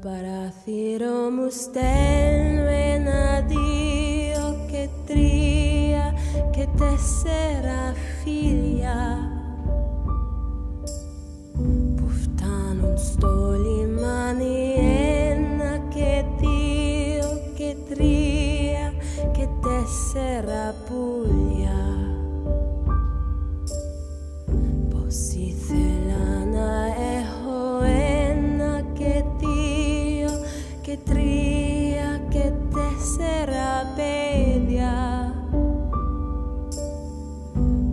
παράθυρο μου στέλνω 1, 2 και 3 και 4 φίλια που φτάνουν στο λιμάνι 1 και 2 και 3 και 4 πουλιά. Πως ήθελα να έχω 1 και 2 και 3 και 4 παιδιά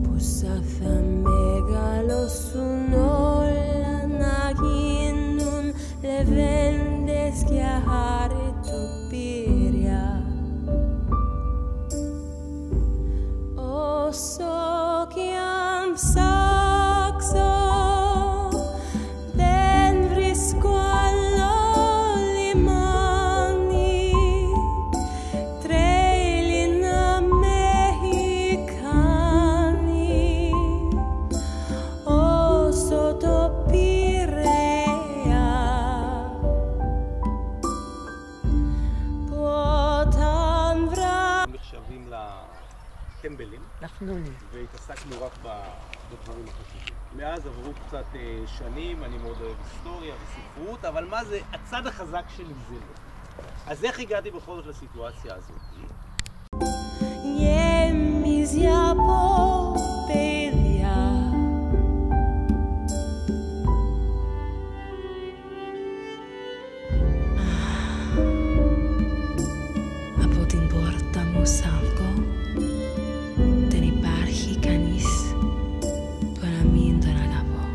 που σαν θα μεγαλώσουν όλα να γίνουν λεβέντες και χαρτοπύρια. Όσο κι αν ψάξω δεν βρίσκω άλλο λιμάνι τρέλι να με έχει κάνει όσο το Πειραιά. που όταν נחשבים לטמבלים, והתעסקנו רק בדברים החשובים. מאז עברו קצת שנים, אני מאוד אוהב היסטוריה וספרות, אבל מה זה הצד החזק שלי זה לא. אז איך הגעתי בכל זאת לסיטואציה הזאת? γέμιζε από παιδιά από την πόρτα μου σ' δεν υπάρχει κανείς που να μην τον αγαπώ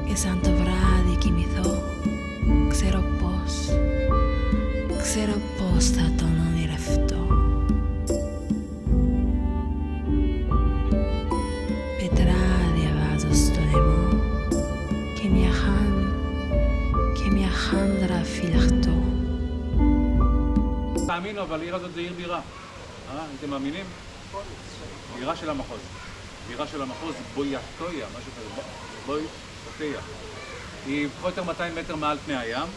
και σαν το βράδυ κοιμηθώ ξέρω πως θα τον ονειρευτώ. Πετράδια βάζω στο λαιμό και μια χάνδρα φυλαχτώ. תאמינו, אבל העיר הזאת זה עיר בירה. אתם מאמינים? בירה של המחוז. בירה של המחוז, בויאטויה, משהו כזה. בויאטויה. היא פחות או יותר 200 מטר מעל פני הים.